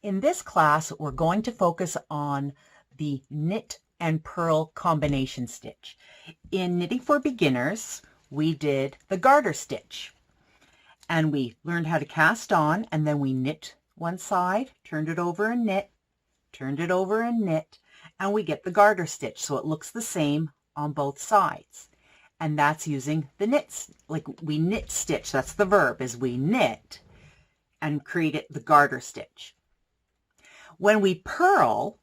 In this class, we're going to focus on the knit and purl combination stitch. In Knitting for Beginners, we did the garter stitch, and we learned how to cast on, and then we knit one side, turned it over and knit, turned it over and knit, and we get the garter stitch, so it looks the same on both sides. And that's using the knit, like we knit stitch, that's the verb, is we knit and created the garter stitch. When we purl,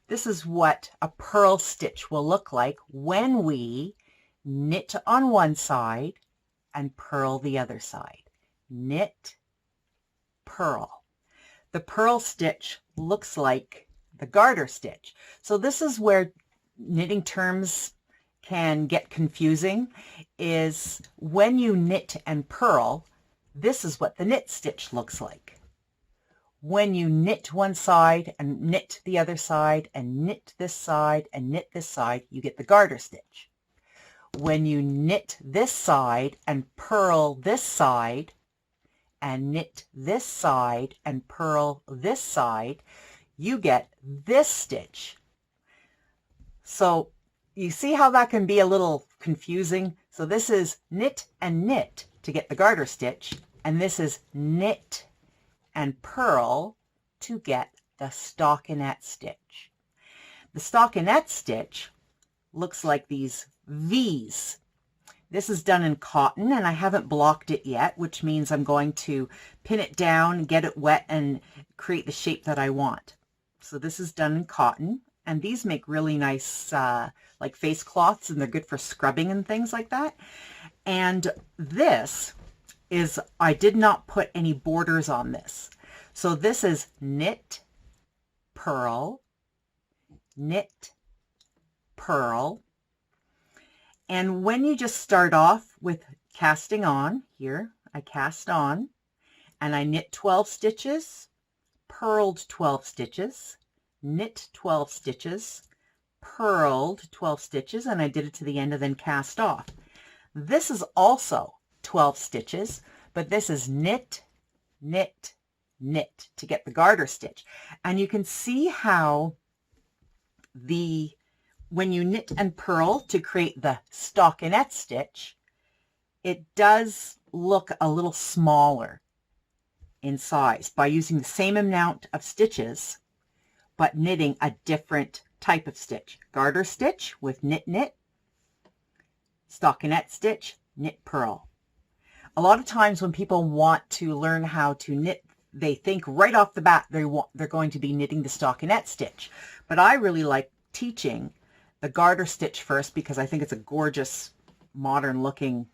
this is what a purl stitch will look like when we knit on one side and purl the other side. Knit, purl. The purl stitch looks like the garter stitch. So this is where knitting terms can get confusing, is when you knit and purl, this is what the knit stitch looks like. When you knit one side and knit the other side and knit this side and knit this side, you get the garter stitch. When you knit this side and purl this side and knit this side and purl this side, you get this stitch. So you see how that can be a little confusing? So this is knit and knit to get the garter stitch, and this is knit and purl to get the stockinette stitch. The stockinette stitch looks like these V's. This is done in cotton, and I haven't blocked it yet, which means I'm going to pin it down, get it wet, and create the shape that I want. So this is done in cotton, and these make really nice like face cloths, and they're good for scrubbing and things like that. And this is, I did not put any borders on this. So this is knit, purl, knit, purl. And when you just start off with casting on, here I cast on, and I knit 12 stitches, purled 12 stitches, knit 12 stitches, purled 12 stitches, and I did it to the end and then cast off. This is also 12 stitches, but this is knit, knit, knit to get the garter stitch. And you can see how when you knit and purl to create the stockinette stitch, it does look a little smaller in size by using the same amount of stitches, but knitting a different type of stitch. Garter stitch with knit, knit, stockinette stitch, knit, purl. A lot of times when people want to learn how to knit, they think right off the bat they're going to be knitting the stockinette stitch. But I really like teaching the garter stitch first because I think it's a gorgeous, modern looking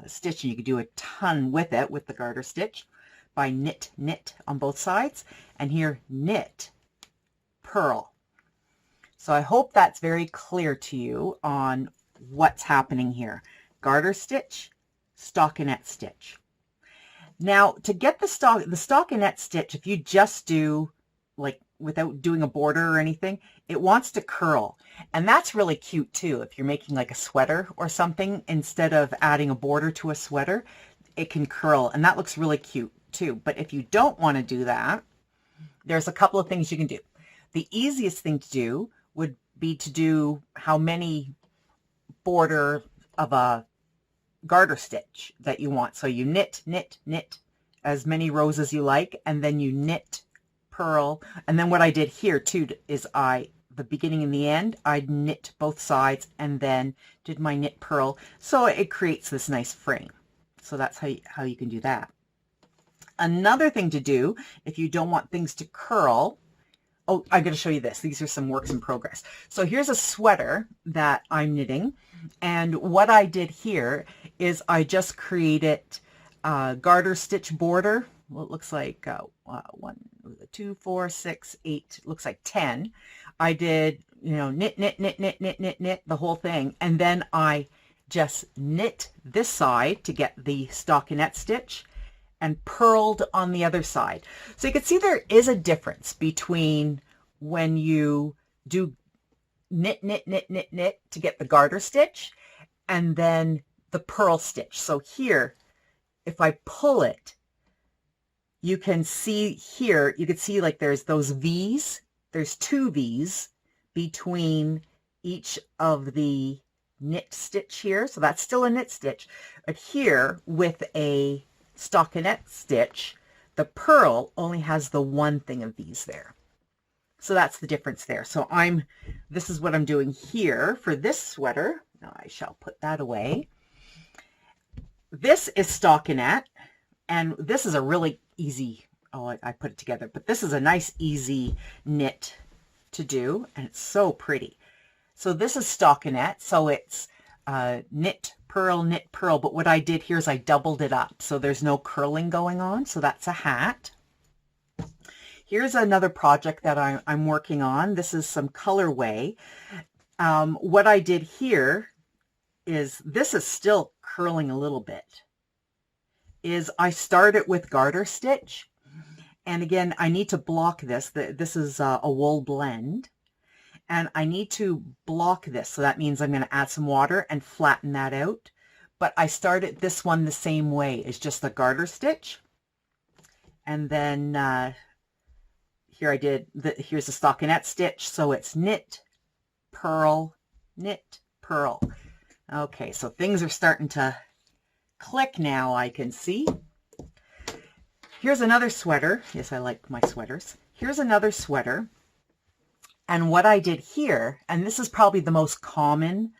stitch, and you could do a ton with it with the garter stitch by knit, knit on both sides, and here knit, purl. So I hope that's very clear to you on what's happening here. Garter stitch, stockinette stitch. Now to get the stockinette stitch, if you just do like without doing a border or anything, it wants to curl. And that's really cute too. If you're making like a sweater or something, instead of adding a border to a sweater, it can curl, and that looks really cute too. But if you don't want to do that, there's a couple of things you can do. The easiest thing to do would be to do how many border of a garter stitch that you want. So you knit, knit, knit as many rows as you like, and then you knit, purl. And then what I did here too is the beginning and the end, I knit both sides and then did my knit, purl. So it creates this nice frame. So that's how you can do that. Another thing to do if you don't want things to curl, oh, I'm going to show you this. These are some works in progress. So here's a sweater that I'm knitting. And what I did here is I just created a garter stitch border. Well, it looks like 1, 2, 4, 6, 8, looks like 10. I did, knit, knit, knit, knit, knit, knit, knit, the whole thing. And then I just knit this side to get the stockinette stitch and purled on the other side. So you can see there is a difference between when you do knit, knit, knit, knit, knit to get the garter stitch and then the purl stitch. So here, if I pull it, you can see here, you can see like there's those V's. There's 2 V's between each of the knit stitch here. So that's still a knit stitch. But here with a stockinette stitch, the purl only has the one thing of these there. So that's the difference there. So this is what I'm doing here for this sweater. Now I shall put that away. This is stockinette, and this is a really easy, I put it together, but this is a nice easy knit to do, and it's so pretty. So this is stockinette, so it's knit, purl, but what I did here is I doubled it up, so there's no curling going on, so that's a hat. Here's another project that I'm working on. This is some colorway. What I did here is, this is still curling a little bit, is I started with garter stitch. And again, I need to block this. This is a wool blend. And I need to block this. So that means I'm going to add some water and flatten that out. But I started this one the same way. It's just the garter stitch. And then here here's the stockinette stitch. So it's knit, purl, knit, purl. Okay, so things are starting to click now, I can see. Here's another sweater. Yes, I like my sweaters. Here's another sweater. And what I did here, and this is probably the most common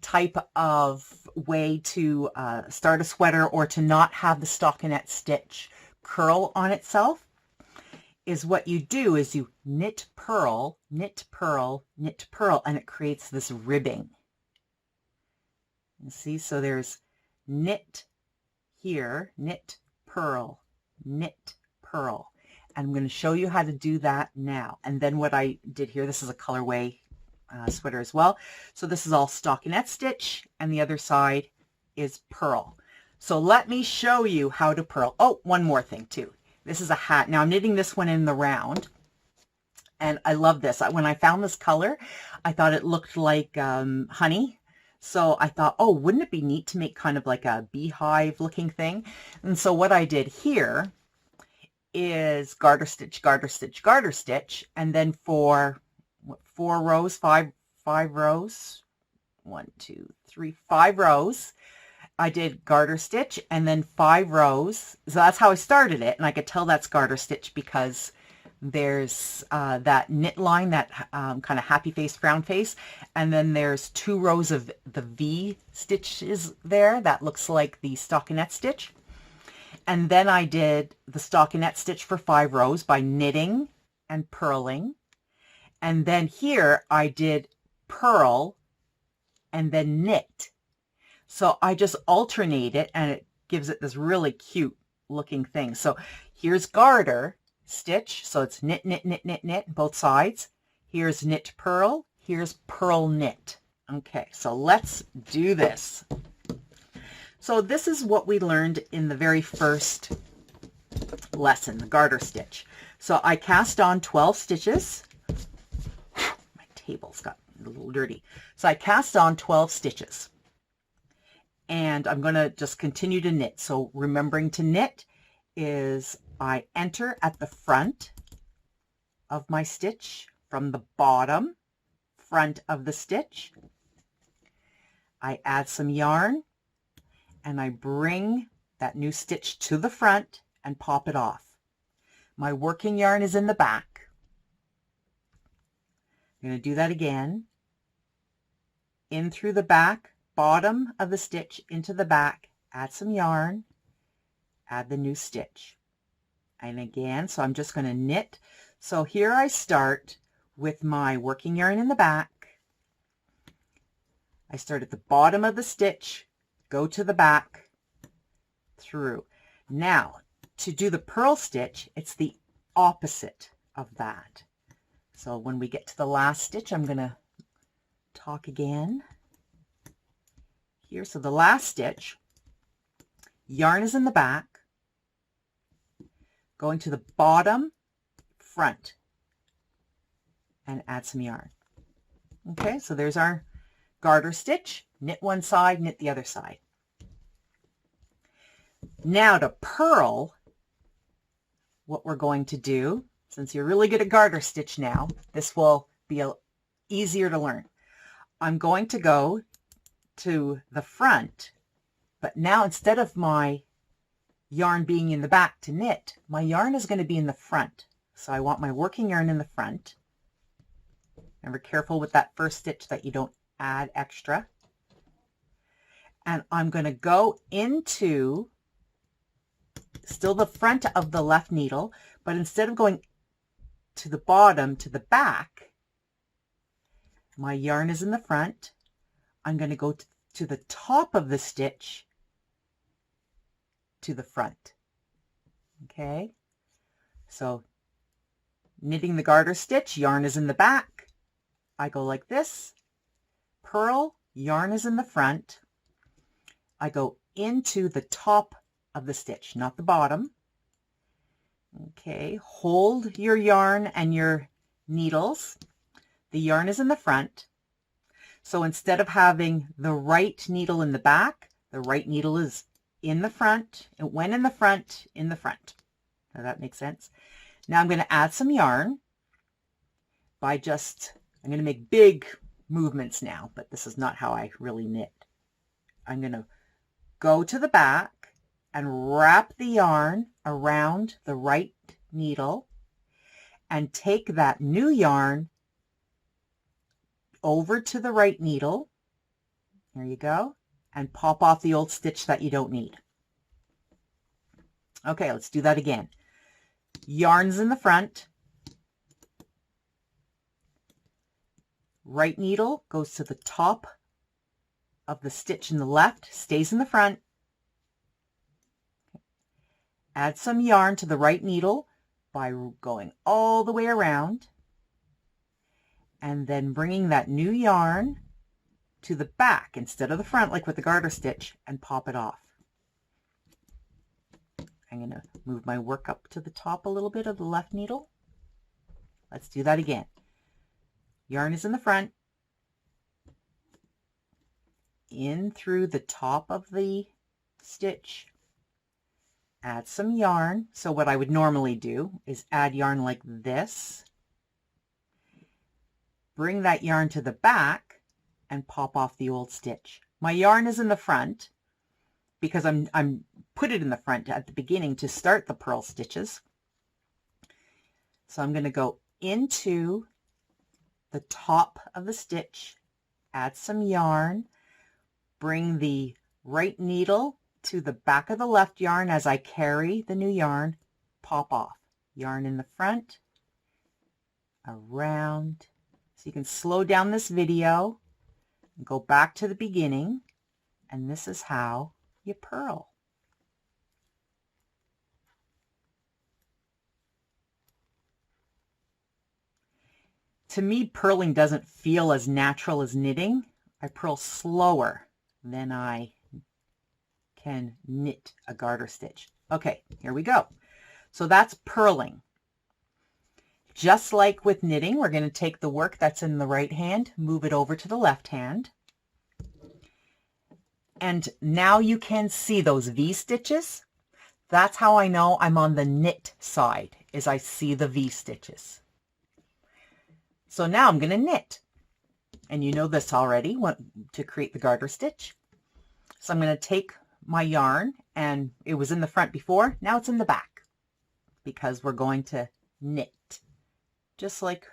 type of way to start a sweater or to not have the stockinette stitch curl on itself, is what you do is you knit, purl, knit, purl, knit, purl, and it creates this ribbing. You see, so there's knit here, knit, purl, knit, purl. And I'm going to show you how to do that now. And then what I did here, this is a colorway sweater as well. So this is all stockinette stitch, and the other side is purl. So let me show you how to purl. Oh, one more thing too. This is a hat. Now I'm knitting this one in the round, and I love this. When I found this color, I thought it looked like honey. So I thought, oh, wouldn't it be neat to make kind of like a beehive looking thing? And so what I did here is garter stitch, garter stitch, garter stitch. And then for what, 4 rows, 5 rows, 1, 2, 3, 5 rows, I did garter stitch and then 5 rows. So that's how I started it. And I could tell that's garter stitch because there's that knit line, that kind of happy face, frown face. And then there's 2 rows of the V stitches there. That looks like the stockinette stitch. And then I did the stockinette stitch for 5 rows by knitting and purling. And then here I did purl and then knit. So I just alternate it, and it gives it this really cute looking thing. So here's garter stitch. So it's knit, knit, knit, knit, knit, both sides. Here's knit, purl. Here's purl, knit. Okay, so let's do this. So this is what we learned in the very first lesson, the garter stitch. So I cast on 12 stitches. My table's got a little dirty. So I cast on 12 stitches. And I'm going to just continue to knit. So remembering to knit is I enter at the front of my stitch from the bottom front of the stitch. I add some yarn and I bring that new stitch to the front and pop it off. My working yarn is in the back. I'm going to do that again. In through the back, bottom of the stitch into the back, add some yarn, add the new stitch. And again, so I'm just going to knit. So here I start with my working yarn in the back. I start at the bottom of the stitch, go to the back, through. Now, to do the purl stitch, it's the opposite of that. So when we get to the last stitch, I'm going to talk again. Here, so the last stitch, yarn is in the back, going to the bottom front and add some yarn. Okay, so there's our garter stitch. Knit one side, knit the other side. Now to purl, what we're going to do, since you're really good at garter stitch now, this will be easier to learn. I'm going to go to the front, but now instead of my yarn being in the back to knit, my yarn is going to be in the front. So I want my working yarn in the front. Remember, careful with that first stitch that you don't add extra. And I'm going to go into still the front of the left needle, but instead of going to the bottom to the back, my yarn is in the front. I'm going to go to the top of the stitch to the front. Okay, so knitting the garter stitch, yarn is in the back. I go like this, purl, yarn is in the front. I go into the top of the stitch, not the bottom. Okay, hold your yarn and your needles. The yarn is in the front. So instead of having the right needle in the back, the right needle is in the front. It went in the front, in the front. Does that make sense? Now I'm going to add some yarn by I'm going to make big movements now, but this is not how I really knit. I'm going to go to the back and wrap the yarn around the right needle and take that new yarn over to the right needle. There you go. And pop off the old stitch that you don't need. Okay, let's do that again. Yarn's in the front. Right needle goes to the top of the stitch in the left, stays in the front. Add some yarn to the right needle by going all the way around and then bringing that new yarn to the back instead of the front, like with the garter stitch, and pop it off. I'm going to move my work up to the top a little bit of the left needle. Let's do that again. Yarn is in the front, in through the top of the stitch, add some yarn. So what I would normally do is add yarn like this, bring that yarn to the back and pop off the old stitch. My yarn is in the front because I'm put it in the front at the beginning to start the purl stitches. So I'm going to go into the top of the stitch, add some yarn, bring the right needle to the back of the left yarn as I carry the new yarn, pop off. Yarn in the front, around. So you can slow down this video and go back to the beginning, and this is how you purl. To me, purling doesn't feel as natural as knitting. I purl slower than I can knit a garter stitch. Okay, here we go. So that's purling. Just like with knitting, we're going to take the work that's in the right hand, move it over to the left hand. And now you can see those V stitches. That's how I know I'm on the knit side, is I see the V stitches. So now I'm going to knit. And you know this already, to create the garter stitch. So I'm going to take my yarn, and it was in the front before, now it's in the back, because we're going to knit, just like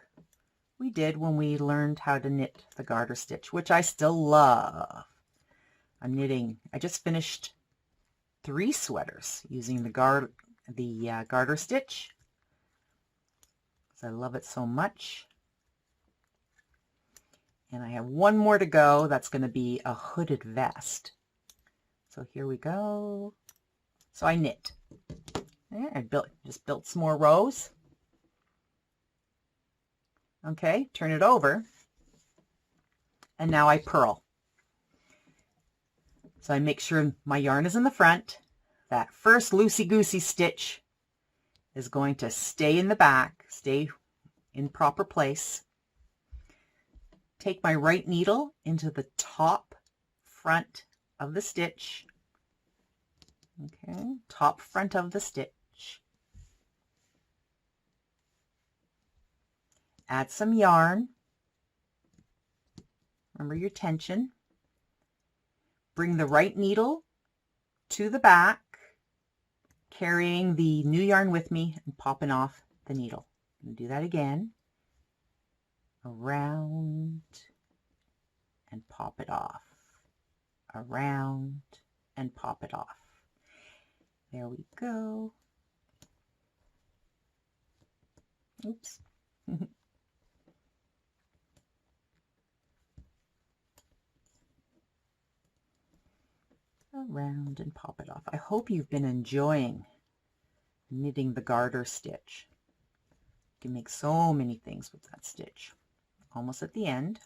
we did when we learned how to knit the garter stitch, which I still love. I'm knitting, I just finished 3 sweaters using the garter stitch, because I love it so much. And I have one more to go. That's going to be a hooded vest. So here we go. So I knit. There, I just built some more rows. Okay, turn it over. And now I purl. So I make sure my yarn is in the front. That first loosey-goosey stitch is going to stay in the back, stay in proper place. Take my right needle into the top front of the stitch. Okay, top front of the stitch. add some yarn. Remember your tension. Bring the right needle to the back, carrying the new yarn with me and popping off the needle. And do that again. Around and pop it off. Around and pop it off. There we go. Oops. Around and pop it off. I hope you've been enjoying knitting the garter stitch. You can make so many things with that stitch. Almost at the end.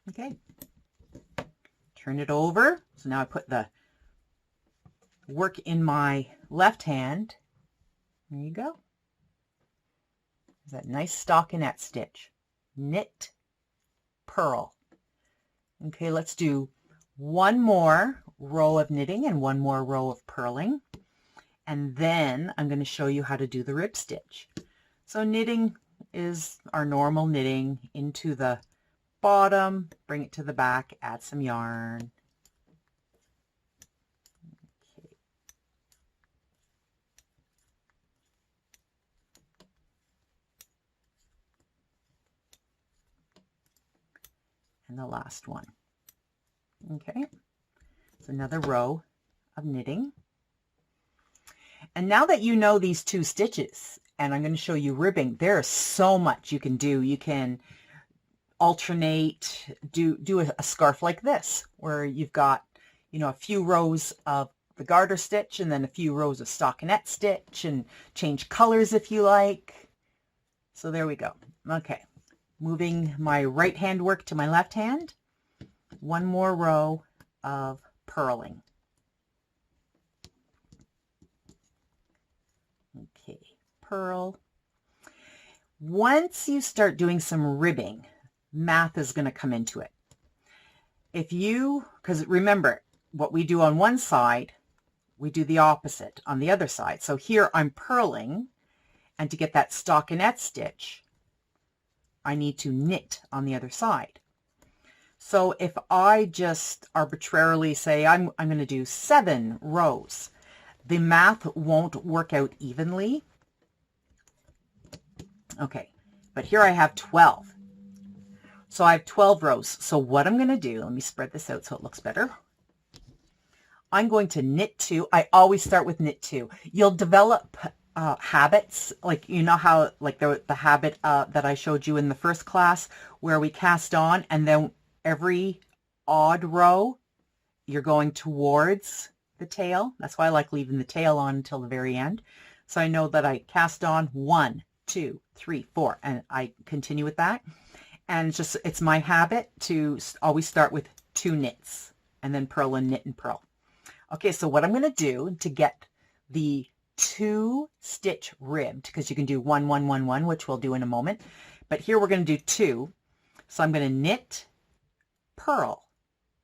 Okay. Turn it over. So now I put the work in my left hand. There you go. There's that nice stockinette stitch. Knit, purl. Okay, let's do one more row of knitting and one more row of purling. And then I'm going to show you how to do the rib stitch. So knitting is our normal knitting into the bottom, bring it to the back, add some yarn. Okay. And the last one. Okay, so another row of knitting. And now that you know these two stitches, and I'm going to show you ribbing, there's so much you can do. You can alternate, do a scarf like this, where you've got, you know, a few rows of the garter stitch and then a few rows of stockinette stitch, and change colors if you like. So there we go. Okay, moving my right hand work to my left hand. One more row of purling. Okay, purl. Once you start doing some ribbing, math is going to come into it. If you, because remember, what we do on one side, we do the opposite on the other side. So here I'm purling, and to get that stockinette stitch, I need to knit on the other side. So if I just arbitrarily say I'm going to do 7 rows, the math won't work out evenly. Okay, but here I have 12. So I have 12 rows. So what I'm going to do, let me spread this out so it looks better. I'm going to knit 2. I always start with knit 2. You'll develop habits, like, you know how, like the habit that I showed you in the first class, where we cast on, and then every odd row you're going towards the tail. That's why I like leaving the tail on until the very end. So I know that I cast on 1, 2, 3, 4, and I continue with that. And it's my habit to always start with 2 knits and then purl and knit and purl. Okay, so what I'm going to do to get the 2 stitch ribbed, because you can do 1, 1, 1, 1, which we'll do in a moment, but here we're going to do 2. So I'm going to knit, purl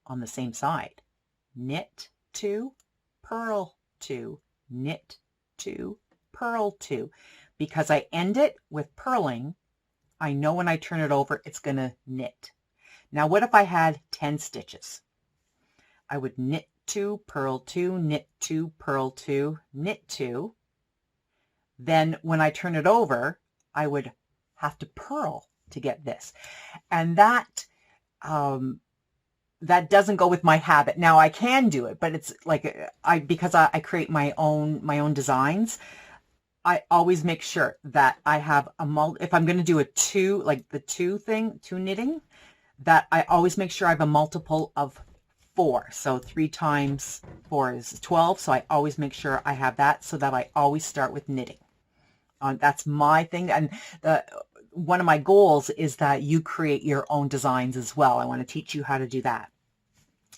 on the same side, knit 2, purl 2, knit 2, purl 2. Because I end it with purling, I know when I turn it over, it's going to knit. Now, what if I had 10 stitches? I would knit 2, purl 2, knit 2, purl 2, knit 2. Then when I turn it over, I would have to purl to get this. And that doesn't go with my habit. Now I can do it, but it's like because I create my own designs. I always make sure that I have if I'm going to do a 2, like the 2 knitting, that I always make sure I have a multiple of 4. So 3 times 4 is 12. So I always make sure I have that, so that I always start with knitting. That's my thing. And one of my goals is that you create your own designs as well. I want to teach you how to do that.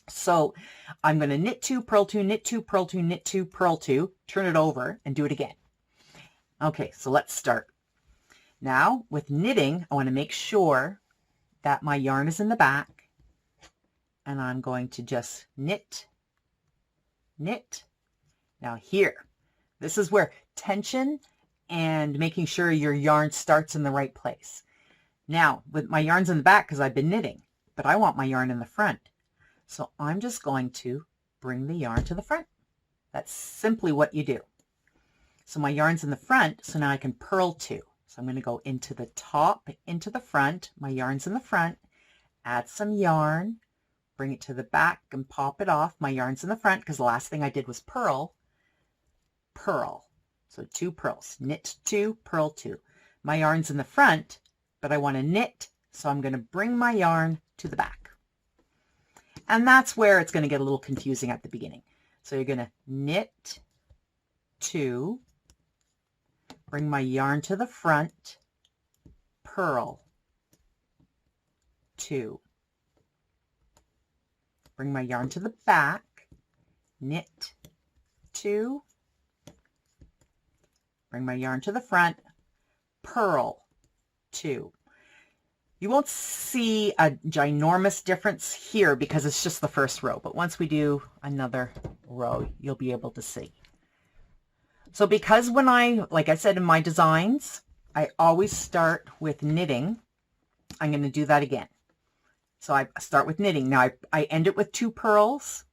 So I'm going to knit 2, purl 2, knit 2, purl 2, knit 2, purl 2, turn it over and do it again. Okay, so let's start. Now with knitting, I want to make sure that my yarn is in the back, and I'm going to just knit, knit. Now here, this is where tension and making sure your yarn starts in the right place. Now, with my yarns in the back because I've been knitting, but I want my yarn in the front. So I'm just going to bring the yarn to the front. That's simply what you do. So my yarn's in the front, so now I can purl 2. So I'm going to go into the top, into the front. My yarn's in the front. Add some yarn, bring it to the back and pop it off. My yarn's in the front because the last thing I did was purl. So 2 purls. Knit 2, purl 2. My yarn's in the front, but I want to knit, so I'm going to bring my yarn to the back. And that's where it's going to get a little confusing at the beginning. So you're going to knit 2, bring my yarn to the front, purl 2, bring my yarn to the back, knit 2, bring my yarn to the front, purl 2. You won't see a ginormous difference here because it's just the first row, but once we do another row, you'll be able to see. So because when like I said in my designs, I always start with knitting, I'm going to do that again. So I start with knitting. Now I end it with 2 purls.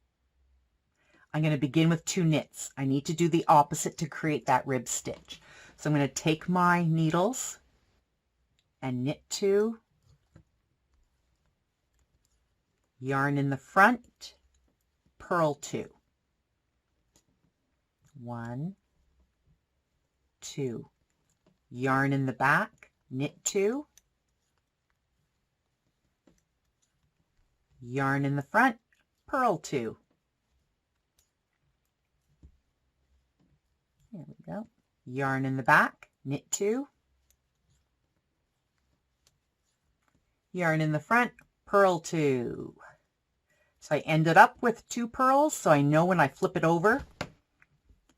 I'm going to begin with 2 knits. I need to do the opposite to create that rib stitch. So I'm going to take my needles and knit 2, yarn in the front, purl 2. 1, 2, yarn in the back, knit 2, yarn in the front, purl 2. There we go. Yarn in the back, knit 2, yarn in the front, purl 2. So I ended up with 2 purls, so I know when I flip it over,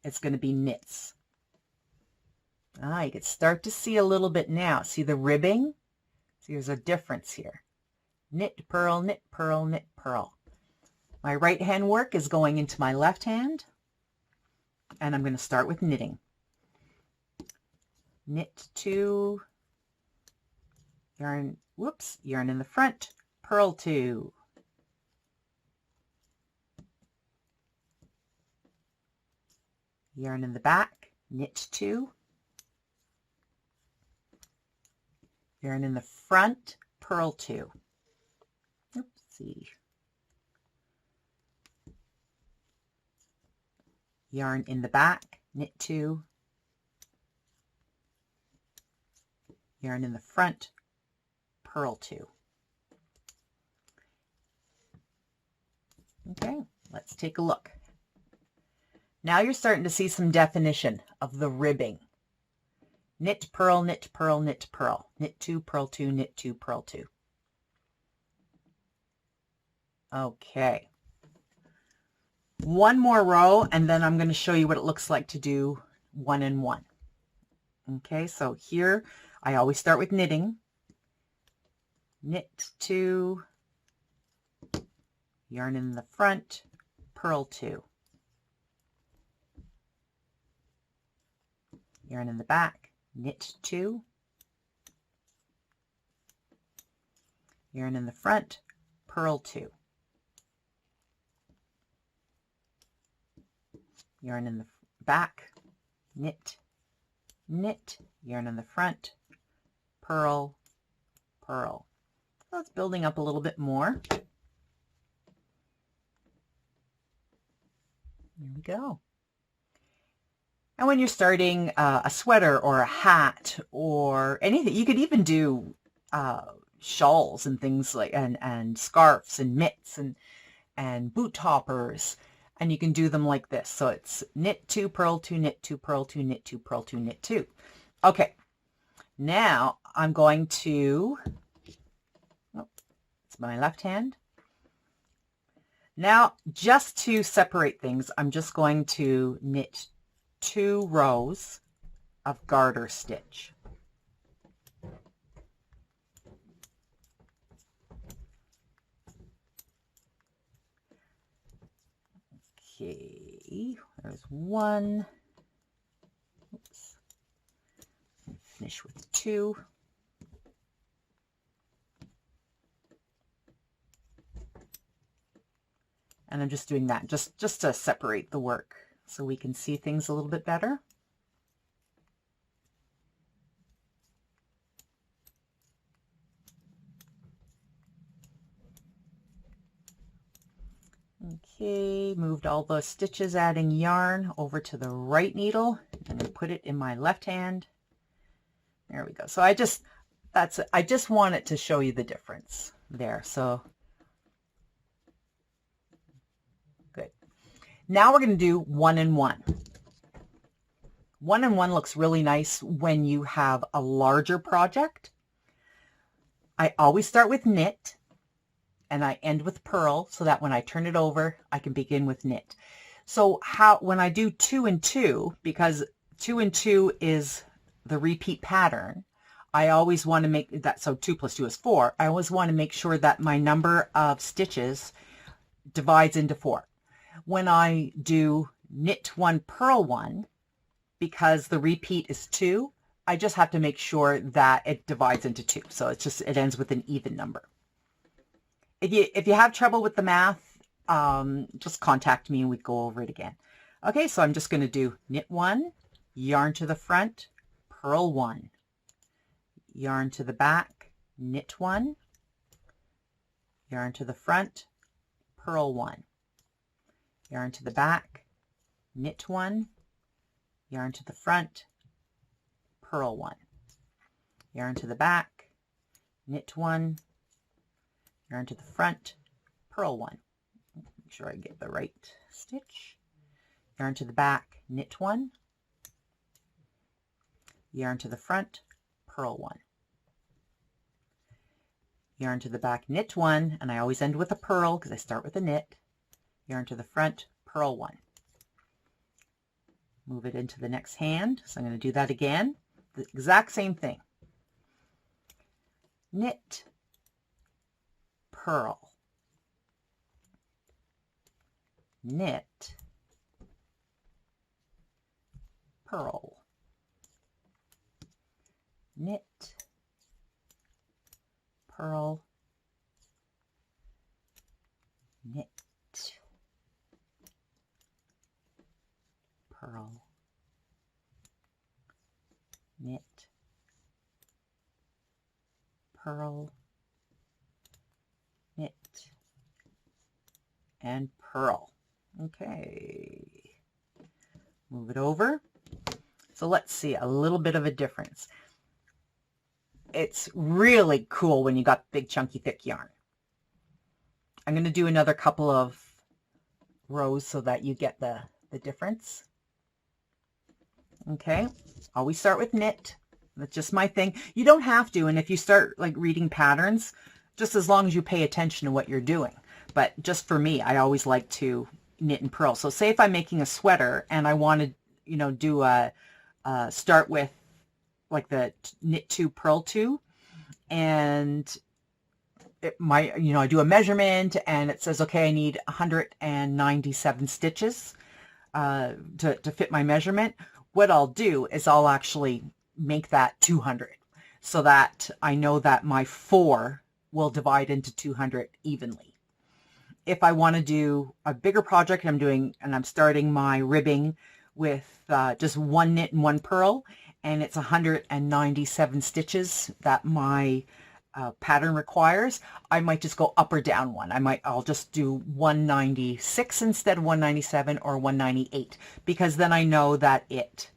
it's going to be knits. You can start to see a little bit now. See the ribbing? See, there's a difference here. Knit, purl, knit, purl, knit, purl. My right hand work is going into my left hand, and I'm going to start with knitting. Knit 2, yarn, yarn in the front, purl 2. Yarn in the back, knit 2. Yarn in the front, purl 2. Oopsie. Yarn in the back, knit 2. Yarn in the front, purl 2. Okay, let's take a look. Now you're starting to see some definition of the ribbing. Knit, purl, knit, purl, knit, purl. Knit 2, purl 2, knit 2, purl 2. Okay. One more row, and then I'm going to show you what it looks like to do 1 and 1. Okay, so here I always start with knitting. Knit 2, yarn in the front, purl 2. Yarn in the back, knit 2. Yarn in the front, purl 2. Yarn in the back, knit, knit, yarn in the front, purl, purl. So it's building up a little bit more. There we go. And when you're starting a sweater or a hat or anything, you could even do shawls and things like, and scarves and mitts and boot toppers, and you can do them like this. So it's knit 2, purl 2, knit 2, purl 2, knit 2, purl 2, knit 2. Okay, now I'm going to, it's my left hand. Now, just to separate things, I'm just going to knit 2 rows of garter stitch. Okay, there's 1. finish with 2. And I'm just doing that just to separate the work so we can see things a little bit better. Okay, moved all the stitches, adding yarn over to the right needle. I'm going to put it in my left hand. There we go. So I just want it to show you the difference there. So good. Now we're going to do 1 and 1. 1 and 1 looks really nice when you have a larger project. I always start with knit and I end with purl so that when I turn it over, I can begin with knit. So when I do 2 and 2, because 2 and 2 is the repeat pattern, I always want to make that, so 2 plus 2 is 4. I always want to make sure that my number of stitches divides into 4. When I do knit 1, purl 1, because the repeat is 2, I just have to make sure that it divides into 2. So it ends with an even number. If you have trouble with the math, just contact me and we go over it again. Okay, so I'm just going to do knit 1, yarn to the front, purl 1, yarn to the back, knit 1, yarn to the front, purl 1, yarn to the back, knit 1, yarn to the front, purl 1, yarn to the back, knit 1, yarn to the front, purl 1. Make sure I get the right stitch. Yarn to the back, knit 1, yarn to the front, purl 1. Yarn to the back, knit 1, and I always end with a purl because I start with a knit. Yarn to the front, purl 1. Move it into the next hand. So I'm going to do that again. The exact same thing. Knit, purl, knit, purl, knit, purl, knit, purl, knit, purl, knit, and purl. Okay, move it over. So let's see a little bit of a difference. It's really cool when you got big chunky thick yarn. I'm going to do another couple of rows so that you get the difference. Okay, always start with knit. That's just my thing. You don't have to, and if you start like reading patterns, just as long as you pay attention to what you're doing. But just for me, I always like to knit and purl. So say if I'm making a sweater and I want to, do start with like the knit 2, purl 2, and it might, I do a measurement and it says, okay, I need 197 stitches to fit my measurement. What I'll do is I'll actually make that 200 so that I know that my 4 will divide into 200 evenly. If I want to do a bigger project, I'm starting my ribbing with just 1 knit and 1 purl, and it's 197 stitches that my pattern requires, I might just go up or down 1. I'll just do 196 instead of 197 or 198, because then I know that it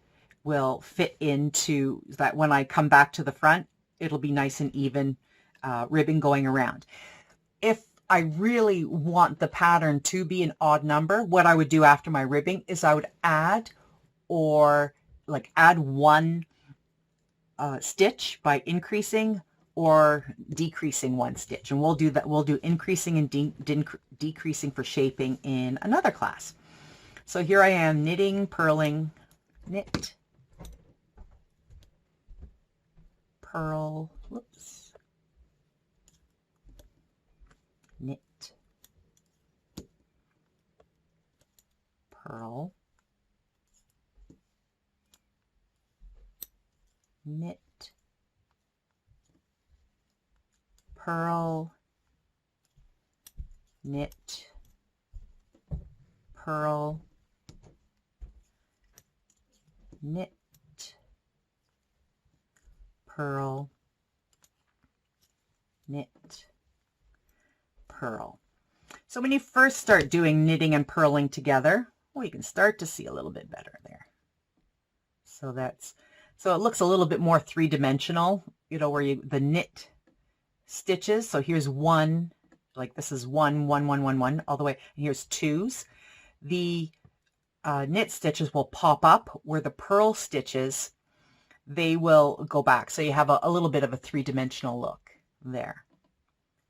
will fit into that. When I come back to the front, it'll be nice and even ribbing going around. If I really want the pattern to be an odd number, what I would do after my ribbing is I would add 1 stitch by increasing or decreasing 1 stitch. And we'll do that. We'll do increasing and decreasing for shaping in another class. So here I am knitting, purling, knit, purl, whoops, knit, purl, knit, purl, knit, purl, knit, purl, knit, purl. So when you first start doing knitting and purling together, well, you can start to see a little bit better there. So it looks a little bit more three-dimensional, you know, where the knit stitches. So here's one, like this is 1, 1, 1, 1, 1, all the way. And here's twos. The knit stitches will pop up, where the purl stitches, they will go back. So you have a little bit of a three-dimensional look there.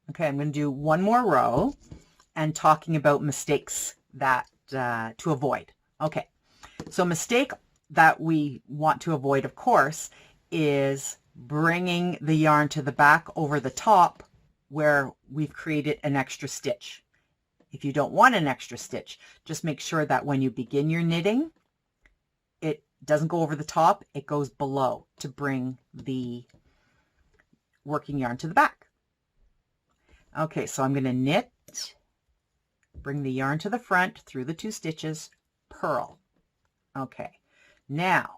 Okay, I'm going to do one more row and talking about mistakes that to avoid. Okay, so mistake that we want to avoid, of course, is bringing the yarn to the back over the top where we've created an extra stitch. If you don't want an extra stitch, just make sure that when you begin your knitting, it doesn't go over the top, it goes below to bring the working yarn to the back. Okay, so I'm going to knit, bring the yarn to the front through the 2 stitches, purl. Okay, now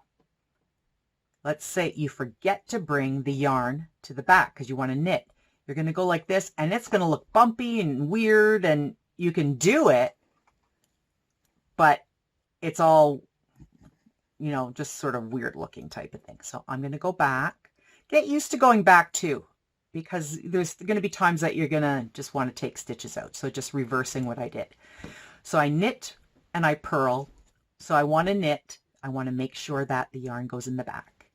let's say you forget to bring the yarn to the back because you want to knit. You're going to go like this, and it's going to look bumpy and weird, and you can do it, but it's all, you know, just sort of weird looking type of thing. So I'm going to go back. Get used to going back too, because there's going to be times that you're going to just want to take stitches out. So just reversing what I did. So I knit and I purl. So I want to knit. I want to make sure that the yarn goes in the back.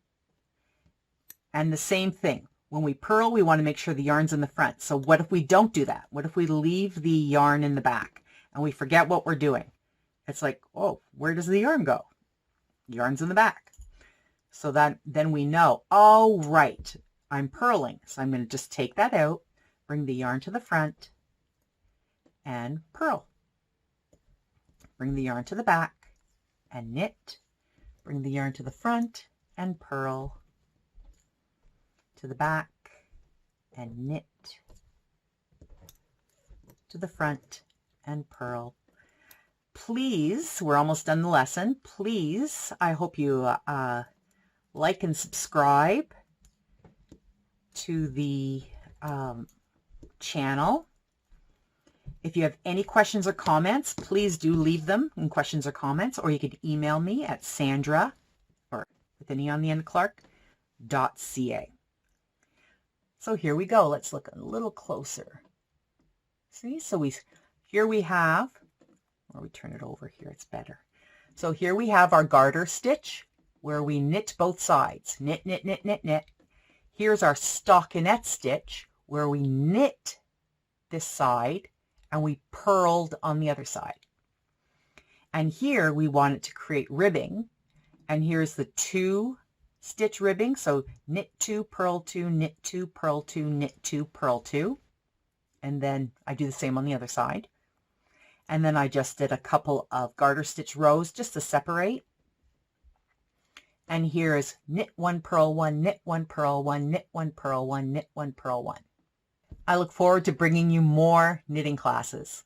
And the same thing. When we purl, we want to make sure the yarn's in the front. So what if we don't do that? What if we leave the yarn in the back and we forget what we're doing? It's like, oh, where does the yarn go? Yarn's in the back. So then we know, oh, right, I'm purling. So I'm going to just take that out, bring the yarn to the front, and purl. Bring the yarn to the back and knit. Bring the yarn to the front and purl. To the back and knit. To the front and purl. Please, we're almost done the lesson. Please, I hope you like and subscribe to the channel. If you have any questions or comments, please do leave them in questions or comments, or you could email me at Sandra, or with an E on the end, Clarke.ca. So here we go. Let's look a little closer. See, so here we have, or we turn it over here, it's better. So here we have our garter stitch where we knit both sides. Knit, knit, knit, knit, knit. Here's our stockinette stitch where we knit this side and we purled on the other side. And here we wanted to create ribbing. And here's the 2 stitch ribbing. So knit 2, purl 2, knit 2, purl 2, knit 2, purl 2. And then I do the same on the other side. And then I just did a couple of garter stitch rows just to separate. And here's knit 1, purl 1, knit 1, purl 1, knit 1, purl 1, knit 1, purl 1. I look forward to bringing you more knitting classes.